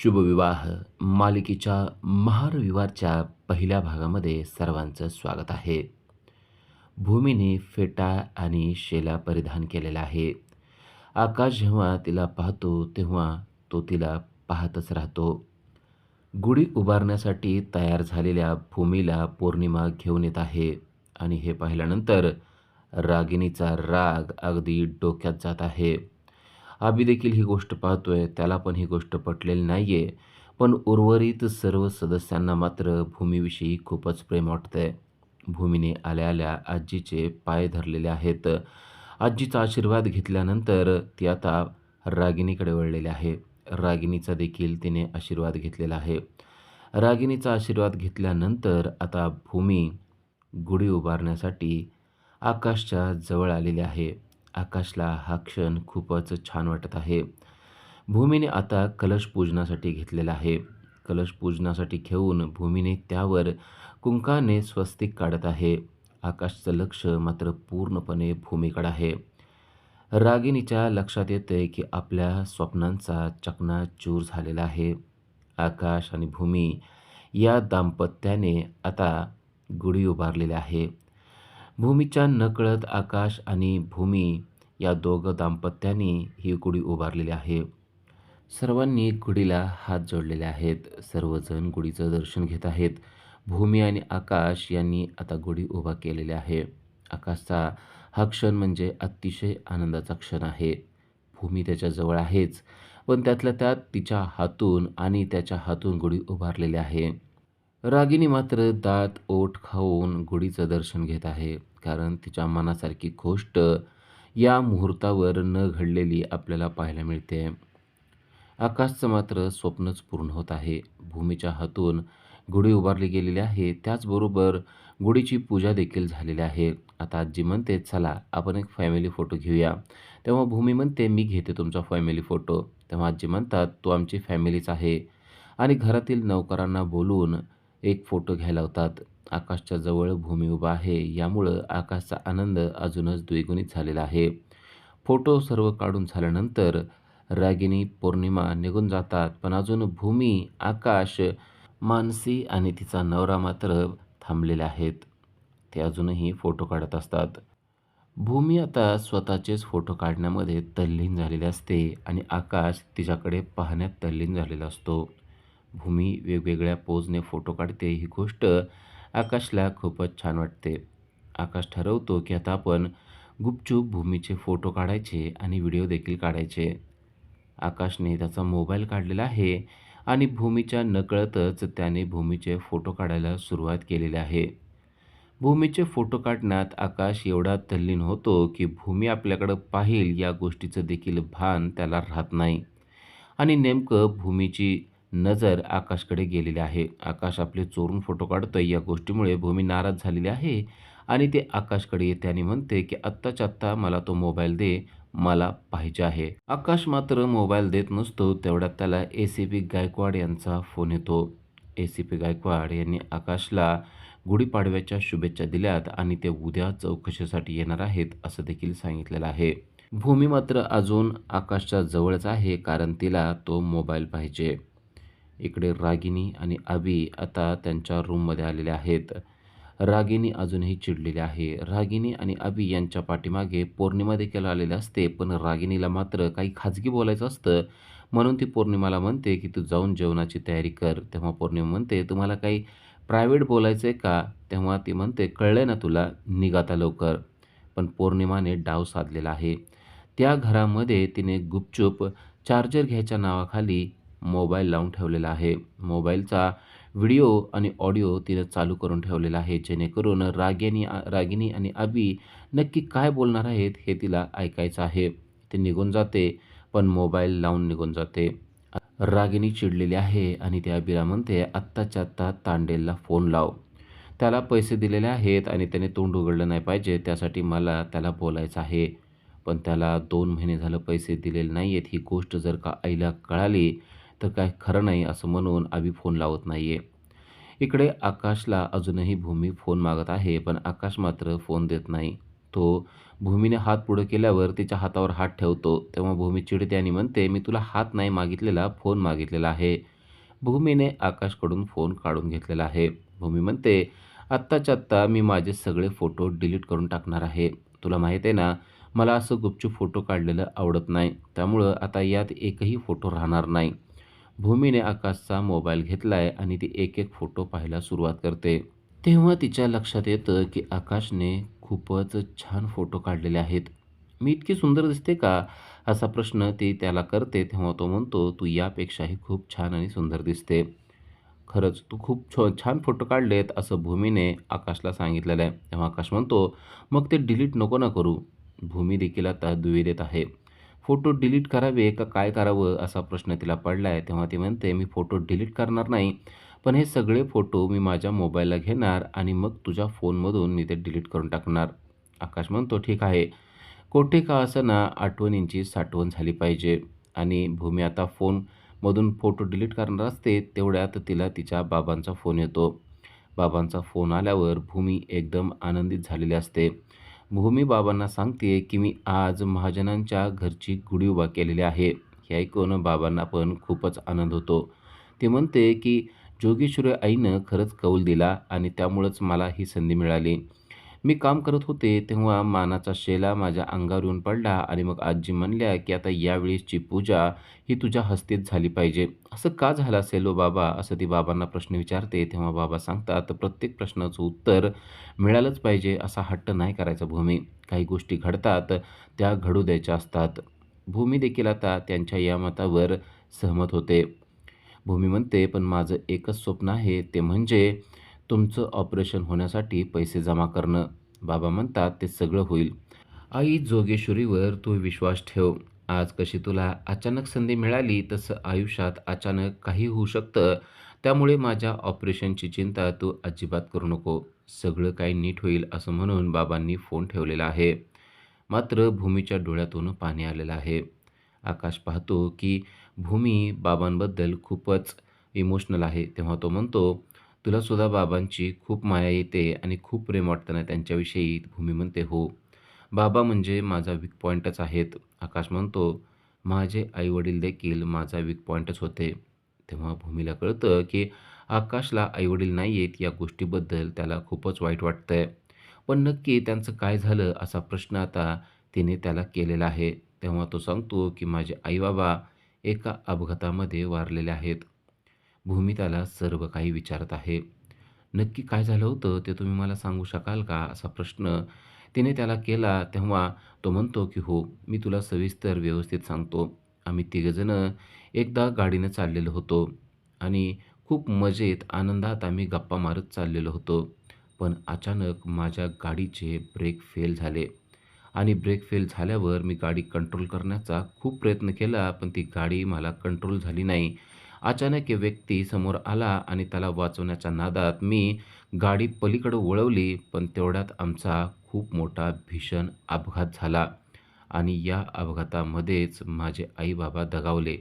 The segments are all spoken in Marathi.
शुभविवाह मालिकेच्या महारविवारच्या पहिल्या भागामध्ये सर्वांचं स्वागत आहे. भूमीने फेटा आणि शेला परिधान केलेला आहे. आकाश जेव्हा तिला पाहतो तेव्हा तो तिला पाहतच राहतो. गुढी उभारण्यासाठी तयार झालेल्या भूमीला पौर्णिमा घेऊन येत आहे आणि हे पाहिल्यानंतर रागिणीचा राग अगदी डोक्यात जात आहे. आबी देखील ही गोष्ट पाहतोय. त्याला पण ही गोष्ट पटलेली नाहीये. पण उर्वरित सर्व सदस्यांना मात्र भूमीविषयी खूपच प्रेम वाटतंय. भूमीने आल्या-आल्या आजीचे पाय धरलेले आहेत. आजीचा आशीर्वाद घेतल्यानंतर ती आता रागिणीकडे वळलेली आहे. रागिणीचा देखील तिने आशीर्वाद घेतलेला आहे. रागिणीचा आशीर्वाद घेतल्यानंतर आता भूमी गुढी उभारण्यासाठी आकाशच्या जवळ आलेली आहे. आकाशला हा क्षण खूपच छान वाटत आहे. भूमीने आता कलश पूजनासाठी घेतलेला आहे. कलश पूजनासाठी घेऊन भूमीने त्यावर कुंकाने स्वस्तिक काढत आहे. आकाशचं लक्ष मात्र पूर्णपणे भूमीकडे आहे. रागिणीच्या लक्षात येतंय की आपल्या स्वप्नांचा चकनाचूर झालेला आहे. आकाश आणि भूमी या दाम्पत्याने आता गुढी उभारलेली आहे. भूमीच्या नकळत आकाश आणि भूमी या दोघं दाम्पत्यांनी ही गुढी उभारलेली आहे. सर्वांनी गुढीला हात जोडलेले आहेत. सर्वजण गुढीचं दर्शन घेत आहेत. भूमी आणि आकाश यांनी आता गुढी उभा केलेली आहे. आकाशचा हा क्षण म्हणजे अतिशय आनंदाचा क्षण आहे. भूमी त्याच्याजवळ आहेच, पण त्यातल्या त्यात तिच्या हातून आणि त्याच्या हातून गुढी उभारलेली आहे. रागिनी मात्र दात ओठ खाऊन गुढीचं दर्शन घेत आहे. कारण तिच्या मनासारखी गोष्ट या मुहूर्तावर न घडलेली आपल्याला पाहायला मिळते. आकाशचं मात्र स्वप्नच पूर्ण होत आहे. भूमीच्या हातून गुढी उभारली गेलेली आहे. त्याचबरोबर गुढीची पूजा देखील झालेली आहे. आता आजी म्हणते, चला आपण एक फॅमिली फोटो घेऊया. तेव्हा भूमी म्हणते, मी घेते तुमचा फॅमिली फोटो. तेव्हा आजी म्हणतात, तो आमची फॅमिलीच आहे आणि घरातील नौकरांना बोलवून एक फोटो घ्यायला लावतात. आकाशच्या जवळ भूमी उभा आहे. यामुळं आकाशचा आनंद अजूनच द्विगुणित झालेला आहे. फोटो सर्व काढून झाल्यानंतर रागिनी पौर्णिमा निघून जातात. पण अजून भूमी, आकाश, मानसी आणि तिचा नवरा मात्र थांबलेले आहेत. ते अजूनही फोटो काढत असतात. भूमी आता स्वतःचेच फोटो काढण्यामध्ये तल्लीन झालेली असते आणि आकाश तिच्याकडे पाहण्यात तल्लीन झालेला असतो. भूमी वेगवेगळ्या पोजने फोटो काढते. ही गोष्ट आकाशला खूपच छान वाटते. आकाश ठरवतो की आता आपण गुपचूप भूमीचे फोटो काढायचे आणि व्हिडिओ देखील काढायचे. आकाशने त्याचा मोबाईल काढलेला आहे आणि भूमीच्या नकळतच त्याने भूमीचे फोटो काढायला सुरुवात केलेली आहे. भूमीचे फोटो काढण्यात आकाश एवढा तल्लीन होतो की भूमी आपल्याकडं पाहील या गोष्टीचं देखील भान त्याला राहत नाही आणि नेमकं भूमीची नजर आकाशकडे गेलेली आहे. आकाश आपले चोरून फोटो काढतोय या गोष्टीमुळे भूमी नाराज झालेली आहे आणि ते आकाशकडे येते आणि म्हणते की आत्ताच्या आत्ता मला तो मोबाईल दे, मला पाहिजे आहे. आकाश मात्र मोबाईल देत नसतो. तेवढ्यात त्याला ACP गायकवाड यांचा फोन येतो. ACP गायकवाड यांनी आकाशला गुढीपाडव्याच्या शुभेच्छा दिल्यात आणि ते उद्या चौकशीसाठी येणार आहेत असं देखील सांगितलेलं आहे. भूमी मात्र अजून आकाशच्या जवळच आहे कारण तिला तो मोबाईल पाहिजे. इकडे रागिनी आणि अबी आता त्यांच्या रूममध्ये आलेले आहेत. रागिनी अजूनही चिडलेली आहे. रागिनी आणि अबी यांच्या पाठीमागे पौर्णिमा देखील आलेली असते. पण रागिनीला मात्र काही खाजगी बोलायचं असतं. म्हणून ती पौर्णिमाला म्हणते की तू जाऊन जेवणाची तयारी कर. तेव्हा पौर्णिमा म्हणते, तुम्हाला काही प्रायव्हेट बोलायचं आहे का? तेव्हा ती म्हणते, कळलंय ना तुला, निघ आता लवकर. पण पौर्णिमाने डाव साधलेला आहे. त्या घरामध्ये तिने गुपचूप चार्जर घ्यायच्या नावाखाली मोबाईल लावून ठेवलेला आहे. मोबाईलचा व्हिडिओ आणि ऑडिओ तिने चालू करून ठेवलेला आहे. जेणेकरून रागिनी आणि अबी नक्की काय बोलणार आहेत हे तिला ऐकायचं आहे. ती निघून जाते, पण मोबाईल लावून निघून जाते. रागिनी चिडलेली आहे आणि त्या अबीला म्हणते, आत्ताच्या आत्ता तांडेलला फोन लाव. त्याला पैसे दिलेले आहेत आणि त्याने तोंड उघडलं नाही पाहिजे. त्यासाठी मला त्याला बोलायचं आहे. पण त्याला 2 महिने झालं पैसे दिलेले नाही आहेत. ही गोष्ट जर का आईला कळाली तर काय खरं नाही असं म्हणून अबी फोन लावत नाही आहे. इकडे आकाशला अजूनही भूमी फोन मागत आहे. पण आकाश मात्र फोन देत नाही. तो भूमीने हात पुढे केल्यावर तिच्या हातावर हात ठेवतो. तेव्हा भूमी चिडते आणि म्हणते, "मी तुला हात नाही मागितलेला, फोन मागितलेला आहे." भूमीने आकाशकडून फोन काढून घेतलेला आहे. भूमी म्हणते, "आत्ताच्या आत्ता मी माझे सगळे फोटो डिलीट करून टाकणार आहे. तुला माहीत आहे ना, मला असं गुपचूप फोटो काढलेलं आवडत नाही. त्यामुळं आता यात एकही फोटो राहणार नाही." भूमीने आकाशचा मोबाईल घेतलाय आणि ती एक-एक फोटो पाहायला सुरुवात करते. तेव्हा तिच्या लक्षात येतं, की आकाशने खूपच छान फोटो काढलेले आहेत. "मी इतकी सुंदर दिसते का?" असा प्रश्न ती त्याला करते. तेव्हा तो म्हणतो, "तू यापेक्षाही खूप छान आणि सुंदर दिसते. खरंच तू खूप छान फोटो काढलेत," असं भूमीने आकाशला सांगितलेलं आहे. तेव्हा आकाश म्हणतो, "मग ते डिलीट नको ना करू." भूमी देखील आता दुविधेत आहे. फोटो डिलीट करावे का काय करावं असा प्रश्न तिला पडलाय. तेव्हा ती म्हणते, "मी फोटो डिलीट करणार नाही, पण हे सगळे फोटो मी माझ्या मोबाईलला घेणार आणि मग तुझ्या फोनमधून मी ते डिलीट करून टाकणार." आकाश म्हणतो, "ठीक आहे. कोठे का असेना आठवणींची साठवण झाली पाहिजे." आणि भूमी आता फोनमधून फोटो डिलीट करणार असते, तेवढ्यात तिला तिच्या बाबांचा फोन येतो. बाबांचा फोन आल्यावर भूमी एकदम आनंदित झालेली असते. भूमी बाबांना सांगते, की "मी आज महाजनांच्या घरची गुढी उभा केलेली आहे." हे ऐकून बाबांना पण खूपच आनंद होतो. ते म्हणते, की "जोगेश्वरी आईनं खरंच कौल दिला आणि त्यामुळंच मला ही संधी मिळाली. मी काम करत होते तेव्हा मानाचा शेला माझ्या अंगावर येऊन पडला आणि मग आजी म्हणल्या, की आता यावेळेसची पूजा ही तुझ्या हस्तेच झाली पाहिजे." "असं का झालं असेल ओ बाबा?" असं ती बाबांना प्रश्न विचारते. तेव्हा बाबा सांगतात, "प्रत्येक प्रश्नाचं उत्तर मिळालंच पाहिजे असा हट्ट नाही करायचा भूमी. काही गोष्टी घडतात त्या घडू द्यायच्या असतात." भूमी देखील आता त्यांच्या या मतावर सहमत होते. भूमी म्हणते, "पण माझं एकच स्वप्न आहे, ते म्हणजे तुमचं ऑपरेशन होण्यासाठी पैसे जमा करणं." बाबा म्हणतात, "ते सगळं होईल. आई जोगेश्वरीवर तू विश्वास ठेव. आज कशी तुला अचानक संधी मिळाली, तसं आयुष्यात अचानक काही होऊ शकतं. त्यामुळे माझ्या ऑपरेशनची चिंता तू अजिबात करू नको. सगळं काही नीट होईल." असं म्हणून बाबांनी फोन ठेवलेला आहे. मात्र भूमीच्या डोळ्यातून पाणी आलेलं आहे. आकाश पाहतो, की भूमी बाबांबद्दल खूपच इमोशनल आहे. तेव्हा तो म्हणतो, "तुला सुद्धा बाबांची खूप माया येते आणि खूप प्रेम वाटतं ना त्यांच्याविषयी?" भूमी म्हणते, "हो. बाबा म्हणजे माझा वीक पॉइंटच आहेत." आकाश म्हणतो, "माझे आई-वडील देखील माझा वीक पॉइंटच होते." तेव्हा भूमीला कळतं, की आकाशला आई-वडील नाही आहेत या गोष्टीबद्दल त्याला खूपच वाईट वाटतंय. पण नक्की त्यांचं काय झालं असा प्रश्न आता तिने त्याला केलेला आहे. तेव्हा तो सांगतो, की "माझे आई-बाबा एका अपघातामध्ये वारलेले आहेत." भूमी त्याला सर्व काही विचारत आहे. "नक्की काय झालं होतं ते तुम्ही मला सांगू शकाल का?" असा प्रश्न तिने त्याला केला. तेव्हा तो म्हणतो, की "हो, मी तुला सविस्तर व्यवस्थित सांगतो. आम्ही तिघंजणं एकदा गाडीनं चाललेलो होतो आणि खूप मजेत, आनंदात आम्ही गप्पा मारत चाललेलो होतो. पण अचानक माझ्या गाडीचे ब्रेक फेल झाले आणि ब्रेक फेल झाल्यावर मी गाडी कंट्रोल करण्याचा खूप प्रयत्न केला, पण ती गाडी मला कंट्रोल झाली नाही. अचानक एक व्यक्ती समोर आला आणि त्याला वाचवण्याच्या नादात मी गाडी पलीकडे वळवली, पण तेवढ्यात आमचा खूप मोठा भीषण अपघात झाला आणि या अपघातामध्येच माझे आई-बाबा दगावले.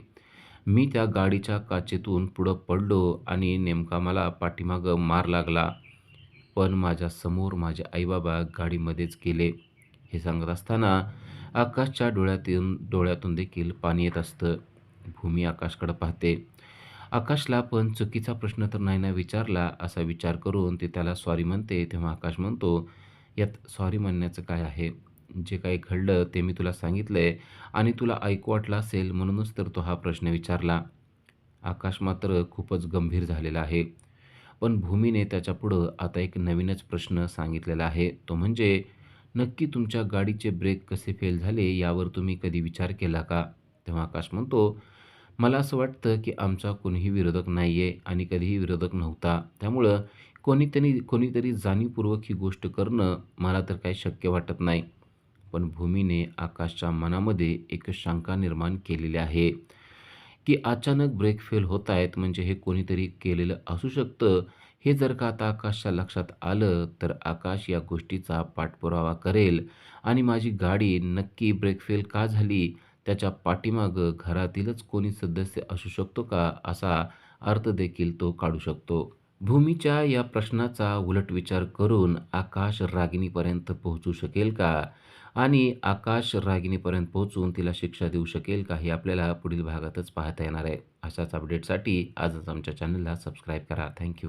मी त्या गाडीच्या काचेतून पुढं पडलो आणि नेमका मला पाठीमागं मार लागला. पण माझ्यासमोर माझे आई-बाबा गाडीमध्येच गेले." हे सांगत असताना आकाशच्या डोळ्यातून देखील पाणी येत असतं. भूमी आकाशकडे पाहते. आकाशला पण चुकीचा प्रश्न तर नाही ना विचारला असा विचार करून ती त्याला सॉरी म्हणते. तेव्हा आकाश म्हणतो, "यात सॉरी म्हणण्याचं काय आहे? जे काही घडलं ते मी तुला सांगितलंय आणि तुला ऐकू वाटलं असेल म्हणूनच तर तो हा प्रश्न विचारला." आकाश मात्र खूपच गंभीर झालेला आहे. पण भूमीने त्याच्यापुढं आता एक नवीनच प्रश्न सांगितलेला आहे. तो म्हणजे, "नक्की तुमच्या गाडीचे ब्रेक कसे फेल झाले यावर तुम्ही कधी विचार केला का?" तेव्हा आकाश म्हणतो, "मला असं वाटतं, की आमचा कोणीही विरोधक नाहीये आणि कधीही विरोधक नव्हता. त्यामुळं कोणीतरी जाणीवपूर्वक ही गोष्ट करणं मला तर काही शक्य वाटत नाही." पण भूमीने आकाशच्या मनामध्ये एक शंका निर्माण केलेली आहे, की अचानक ब्रेक फेल होत आहेत म्हणजे हे कोणीतरी केलेलं असू शकतं. हे जर का आता आकाशच्या लक्षात आलं, तर आकाश या गोष्टीचा पाठपुरावा करेल आणि माझी गाडी नक्की ब्रेक फेल का झाली, त्याच्या पाठीमागं घरातीलच कोणी सदस्य असू शकतो का, असा अर्थ देखील तो काढू शकतो. भूमीच्या या प्रश्नाचा उलट विचार करून आकाश रागिणीपर्यंत पोहोचू शकेल का? आणि आकाश रागिणीपर्यंत पोहोचून तिला शिक्षा देऊ शकेल का? हे आपल्याला पुढील भागातच पाहता येणार आहे. अशाच अपडेटसाठी आजच आमच्या चॅनलला सबस्क्राईब करा. थँक